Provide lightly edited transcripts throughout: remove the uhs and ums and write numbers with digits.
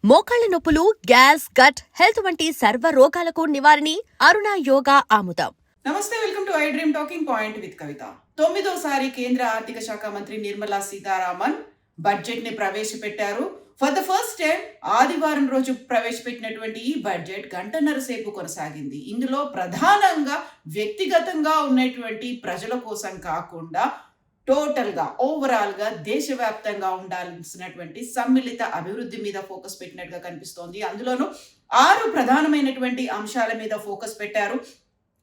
మోకాళ్ల నొప్పులు, gas, gut health వంటి సర్వ రోగాలకు నివారణి అరుణ యోగా ఆముదం. నమస్తే, welcome to I dream talking point with Kavitha. 9వ కేంద్ర ఆర్థిక శాఖ మంత్రి నిర్మలా సీతారామన్ బడ్జెట్ ని ప్రవేశపెట్టారు. ఫర్ ద ఫస్ట్ టైం ఆదివారం రోజు ప్రవేశపెట్టినటువంటి ఈ బడ్జెట్ గంటన్నర సేపు కొనసాగింది. ఇందులో ప్రధానంగా వ్యక్తిగతంగా ఉన్నటువంటి ప్రజల కోసం కాకుండా టోటల్గా ఓవరాల్గా దేశవ్యాప్తంగా ఉండాల్సినటువంటి సమ్మిళిత అభివృద్ధి మీద ఫోకస్ పెట్టినట్టుగా కనిపిస్తోంది. అందులోనూ 6 ప్రధానమైనటువంటి అంశాల మీద ఫోకస్ పెట్టారు.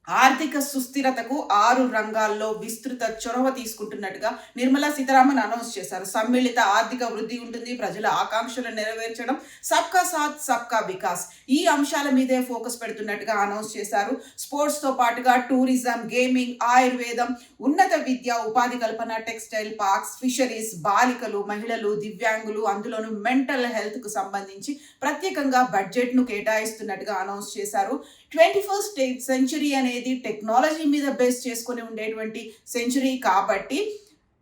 ఆర్థిక సుస్థిరతకు 6 రంగాల్లో విస్తృత చొరవ తీసుకుంటున్నట్టుగా నిర్మలా సీతారామన్ అనౌన్స్ చేశారు. సమ్మిళిత ఆర్థిక వృద్ధి ఉంటుంది, ప్రజల ఆకాంక్షలు నెరవేర్చడం, సబ్కా సాత్ సబ్కా వికాస్ ఈ అంశాల మీదే ఫోకస్ పెడుతున్నట్టుగా అనౌన్స్ చేశారు. స్పోర్ట్స్ తో పాటుగా టూరిజం, గేమింగ్, ఆయుర్వేదం, ఉన్నత విద్య, ఉపాధి కల్పన, టెక్స్టైల్ పార్క్స్, ఫిషరీస్, బాలికలు, మహిళలు, దివ్యాంగులు, అందులోనూ మెంటల్ హెల్త్ కు సంబంధించి ప్రత్యేకంగా బడ్జెట్ ను కేటాయిస్తున్నట్టుగా అనౌన్స్ చేశారు. 21st సెంచరీ అనేది టెక్నాలజీ మీద బేస్ చేసుకుని ఉండేటువంటి సెంచరీ కాబట్టి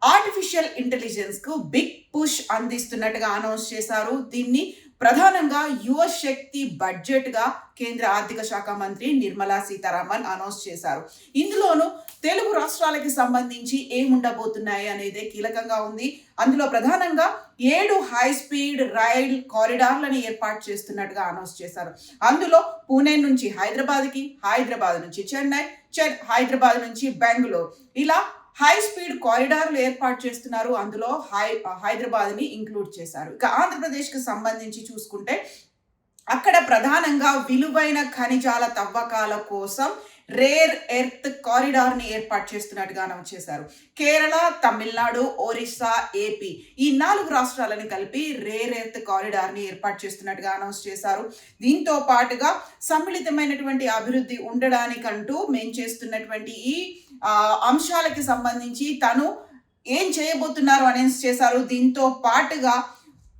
ఆర్టిఫిషియల్ ఇంటెలిజెన్స్ కు బిగ్ పుష్ అందిస్తున్నట్టుగా అనౌన్స్ చేశారు. దీన్ని ప్రధానంగా యువ శక్తి బడ్జెట్ గా కేంద్ర ఆర్థిక శాఖ మంత్రి నిర్మలా సీతారామన్ అనౌన్స్ చేశారు. ఇందులోనూ తెలుగు రాష్ట్రాలకి సంబంధించి ఏముండబోతున్నాయి అనేది కీలకంగా ఉంది. అందులో ప్రధానంగా 7 హై స్పీడ్ రైల్ కారిడార్లను ఏర్పాటు చేస్తున్నట్టుగా అనౌన్స్ చేశారు. అందులో పూణే నుంచి హైదరాబాద్కి, హైదరాబాద్ నుంచి చెన్నై, హైదరాబాద్ నుంచి బెంగళూరు, ఇలా హై స్పీడ్ కారిడార్లు ఏర్పాటు చేస్తున్నారు. అందులో హైదరాబాద్ ని ఇంక్లూడ్ చేశారు. ఇక ఆంధ్రప్రదేశ్ కి సంబంధించి చూసుకుంటే అక్కడ ప్రధానంగా విలువైన ఖనిజాల తవ్వకాల కోసం రేర్ ఎర్త్ కారిడార్ ని ఏర్పాటు చేస్తున్నట్టుగా అనౌన్స్ చేశారు. కేరళ, తమిళనాడు, ఒరిస్సా, ఏపీ ఈ 4 రాష్ట్రాలను కలిపి రేర్ ఎర్త్ కారిడార్ ని ఏర్పాటు చేస్తున్నట్టుగా అనౌన్స్ చేశారు. దీంతో పాటుగా సమ్మిళితమైనటువంటి అభివృద్ధి ఉండడానికంటూ మేం చేస్తున్నటువంటి ఈ అంశాలకి సంబంధించి తను ఏం చేయబోతున్నారు అనౌన్స్ చేశారు. దీంతో పాటుగా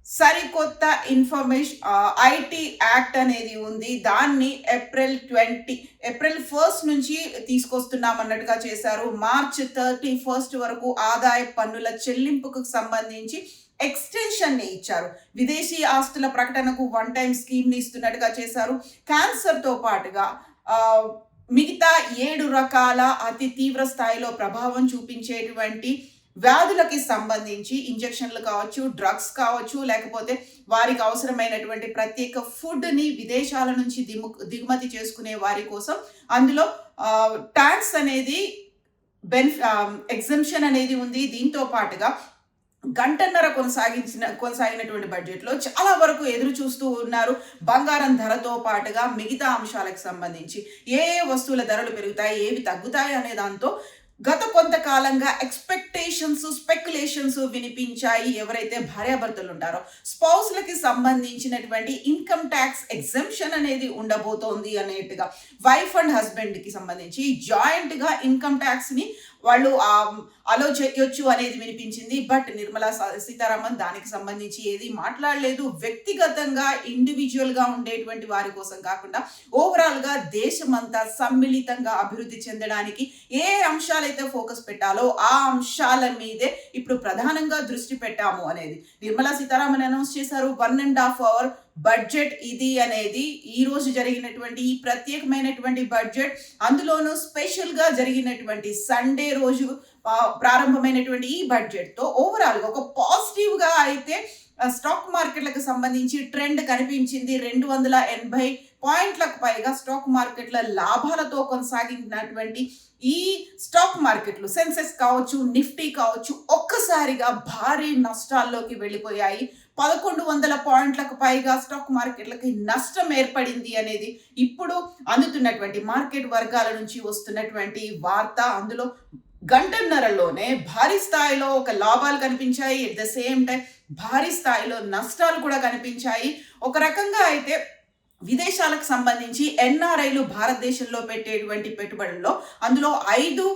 సరికొత్త ఇన్ఫర్మేషన్ ఐటీ యాక్ట్ అనేది ఉంది. దాన్ని ఏప్రిల్ 1 నుంచి తీసుకొస్తున్నాం అన్నట్టుగా చేశారు. మార్చ్ 31 వరకు ఆదాయ పన్నుల చెల్లింపుకు సంబంధించి ఎక్స్టెన్షన్ ని ఇచ్చారు. విదేశీ ఆస్తుల ప్రకటనకు 1 టైం స్కీమ్ ని ఇస్తున్నట్టుగా చేశారు. క్యాన్సర్ తో పాటుగా మిగతా 7 రకాల అతి తీవ్ర స్థాయిలో ప్రభావం చూపించేటువంటి వ్యాధులకి సంబంధించి ఇంజెక్షన్లు కావచ్చు, డ్రగ్స్ కావచ్చు, లేకపోతే వారికి అవసరమైనటువంటి ప్రత్యేక ఫుడ్ని విదేశాల నుంచి దిగుమతి చేసుకునే వారి కోసం అందులో ట్యాక్స్ అనేది ఎగ్జంప్షన్ అనేది ఉంది. దీంతో పాటుగా గంటన్నర కొనసాగినటువంటి బడ్జెట్లో చాలా వరకు ఎదురు చూస్తూ ఉన్నారు. బంగారం ధరతో పాటుగా మిగతా అంశాలకు సంబంధించి ఏ వస్తువుల ధరలు పెరుగుతాయి, ఏవి తగ్గుతాయి అనే దాంతో గత కొంతకాలంగా ఎక్స్పెక్టేషన్స్, స్పెక్యులేషన్స్ వినిపించాయి. ఎవరైతే భార్యాభర్తలు ఉంటారో స్పౌస్లకి సంబంధించినటువంటి ఇన్కమ్ ట్యాక్స్ ఎగ్జంప్షన్ అనేది ఉండబోతోంది అనేట్టుగా, వైఫ్ అండ్ హస్బెండ్ కి సంబంధించి జాయింట్ గా ఇన్కమ్ ట్యాక్స్ ని వాళ్ళు అలో చేయొచ్చు అనేది వినిపించింది. బట్ నిర్మలా సీతారామన్ దానికి సంబంధించి ఏది మాట్లాడలేదు. వ్యక్తిగతంగా ఇండివిజువల్ గా ఉండేటువంటి వారి కోసం కాకుండా ఓవరాల్ గా దేశమంతా సమ్మిళితంగా అభివృద్ధి చెందడానికి ఏ అంశాలైతే ఫోకస్ పెట్టాలో ఆ అంశాల మీదే ఇప్పుడు ప్రధానంగా దృష్టి పెట్టాము అనేది నిర్మలా సీతారామన్ అనౌన్స్ చేశారు. 1.5 అవర్ బడ్జెట్ ఇది అనేది ఈ రోజు జరిగినటువంటి ఈ ప్రత్యేకమైనటువంటి బడ్జెట్. అందులోనూ స్పెషల్ గా జరిగినటువంటి సండే రోజు ప్రారంభమైనటువంటి ఈ బడ్జెట్ తో ఓవరాల్ గా ఒక పాజిటివ్ గా అయితే స్టాక్ మార్కెట్లకు సంబంధించి ట్రెండ్ కనిపించింది. 280 పాయింట్లకు పైగా స్టాక్ మార్కెట్ల లాభాలతో కొనసాగినటువంటి ఈ స్టాక్ మార్కెట్లు, సెన్సెక్స్ కావచ్చు, నిఫ్టీ కావచ్చు, ఒక్కసారిగా భారీ నష్టాల్లోకి వెళ్ళిపోయాయి. 1100 పాయింట్లకు పైగా స్టాక్ మార్కెట్లకి నష్టం ఏర్పడింది అనేది ఇప్పుడు అందుతున్నటువంటి మార్కెట్ వర్గాల నుంచి వస్తున్నటువంటి వార్త. అందులో గంటన్నరలోనే భారీ స్థాయిలో ఒక లాభాలు కనిపించాయి. ఎట్ ద సేమ్ టైం భారీ స్థాయిలో నష్టాలు కూడా కనిపించాయి. ఒక రకంగా అయితే విదేశాలకు సంబంధించి ఎన్ఆర్ఐలు భారతదేశంలో పెట్టేటువంటి పెట్టుబడుల్లో అందులో 5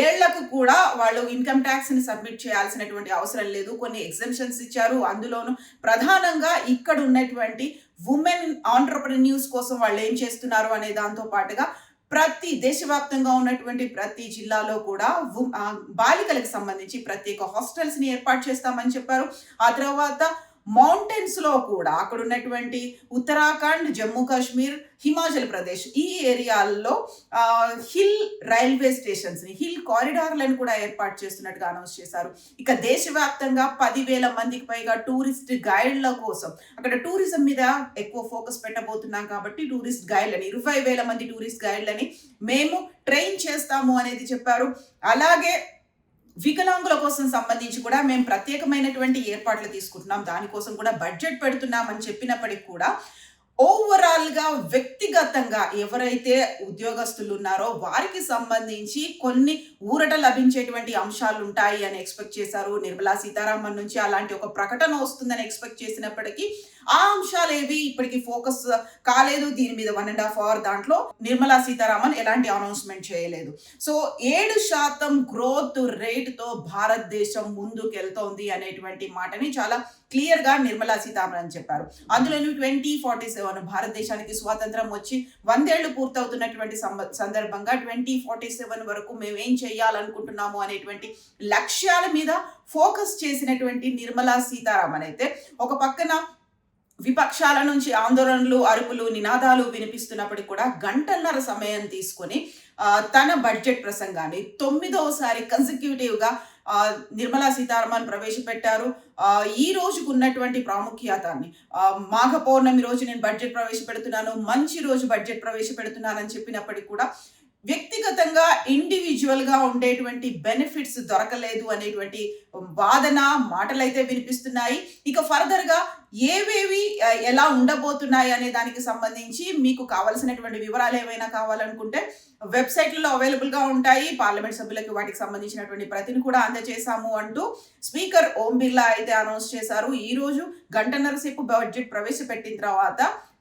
ఏళ్లకు కూడా వాళ్ళు ఇన్కమ్ ట్యాక్స్ ని సబ్మిట్ చేయాల్సినటువంటి అవసరం లేదు. కొన్ని ఎగ్జంప్షన్స్ ఇచ్చారు. అందులోనూ ప్రధానంగా ఇక్కడ ఉన్నటువంటి ఉమెన్ ఆంటర్‌ప్రెన్యూర్స్ కోసం వాళ్ళు ఏం చేస్తున్నారు అనే దాంతో పాటుగా ప్రతి దేశవ్యాప్తంగా ఉన్నటువంటి ప్రతి జిల్లాలో కూడా బాలికలకు సంబంధించి ప్రత్యేక హాస్టల్స్ ని ఏర్పాటు చేస్తామని చెప్పారు. ఆ తర్వాత మౌంటైన్స్ లో కూడా అక్కడ ఉన్నటువంటి ఉత్తరాఖండ్, జమ్మూ కాశ్మీర్, హిమాచల్ ప్రదేశ్ ఈ ఏరియాల్లో హిల్ రైల్వే స్టేషన్స్ ని, హిల్ కారిడార్లను కూడా ఏర్పాటు చేస్తున్నట్టుగా అనౌన్స్ చేశారు. ఇక దేశవ్యాప్తంగా 10,000 మందికి పైగా టూరిస్ట్ గైడ్ల కోసం అక్కడ టూరిజం మీద ఎక్కువ ఫోకస్ పెట్టబోతున్నాం కాబట్టి టూరిస్ట్ గైడ్లని 20,000 మంది టూరిస్ట్ గైడ్లని మేము ట్రైన్ చేస్తాము అనేది చెప్పారు. అలాగే వికలాంగుల కోసం సంబంధించి కూడా మేము ప్రత్యేకమైనటువంటి ఏర్పాట్లు తీసుకుంటున్నాం, దానికోసం కూడా బడ్జెట్ పెడుతున్నామని చెప్పినప్పటికీ కూడా ఓవరాల్ గా వ్యక్తిగతంగా ఎవరైతే ఉద్యోగస్తులు ఉన్నారో వారికి సంబంధించి కొన్ని ఊరట లభించేటువంటి అంశాలు ఉంటాయి అని ఎక్స్పెక్ట్ చేశారు. నిర్మలా సీతారామన్ నుంచి అలాంటి ఒక ప్రకటన వస్తుందని ఎక్స్పెక్ట్ చేసినప్పటికీ ఆ అంశాలు ఏవి ఇప్పటికి ఫోకస్ కాలేదు. దీని మీద 1.5 అవర్ దాంట్లో నిర్మలా సీతారామన్ ఎలాంటి అనౌన్స్మెంట్ చేయలేదు. సో 7% గ్రోత్ రేటుతో భారతదేశం ముందుకెళ్తోంది అనేటువంటి మాటని చాలా క్లియర్ గా నిర్మలా సీతారామన్ చెప్పారు. అందులో 2047 భారతదేశానికి స్వాతంత్రం వచ్చి 100 ఏళ్లు పూర్తవుతున్నటువంటి సందర్భంగా 2047 వరకు మేము ఏం చేయాలనుకుంటున్నాము అనేటువంటి లక్ష్యాల మీద ఫోకస్ చేసినటువంటి నిర్మలా సీతారామన్ అయితే ఒక పక్కన విపక్షాల నుంచి ఆందోళనలు, అరుపులు, నినాదాలు వినిపిస్తున్నప్పటికీ కూడా గంటన్నర సమయం తీసుకొని తన బడ్జెట్ ప్రసంగాన్ని 9వసారి కన్సిక్యూటివ్ గా నిర్మలా సీతారామన్ ప్రవేశపెట్టారు. ఈ రోజుకు ఉన్నటువంటి ప్రాముఖ్యతని మాఘ పౌర్ణమి రోజు నేను బడ్జెట్ ప్రవేశపెడుతున్నాను, మంచి రోజు బడ్జెట్ ప్రవేశపెడుతున్నానని చెప్పినప్పటికీ కూడా వ్యక్తిగతంగా ఇండివిజువల్ గా ఉండేటువంటి బెనిఫిట్స్ దొరకలేదు అనేటువంటి వాదన మాటలైతే వినిపిస్తున్నాయి. ఇక ఫర్దర్ గా ఏవేవి ఎలా ఉండబోతున్నాయి అనే దానికి సంబంధించి మీకు కావాల్సినటువంటి వివరాలు ఏమైనా కావాలనుకుంటే వెబ్సైట్లలో అవైలబుల్ గా ఉంటాయి. పార్లమెంట్ సభ్యులకి వాటికి సంబంధించినటువంటి ప్రతిని కూడా అందజేశాము అంటూ స్పీకర్ ఓం బిర్లా అయితే అనౌన్స్ చేశారు. ఈ రోజు గంటన్నర సేపు బడ్జెట్ ప్రవేశపెట్టిన తర్వాత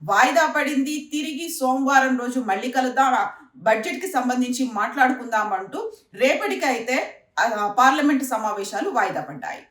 వాయిదా పడింది. తిరిగి సోమవారం రోజు మళ్ళీ కలుద్దాం, బడ్జెట్ కి సంబంధించి మాట్లాడుకుందాం అంటూ రేపటికైతే పార్లమెంట్ సమావేశాలు వాయిదా పడ్డాయి.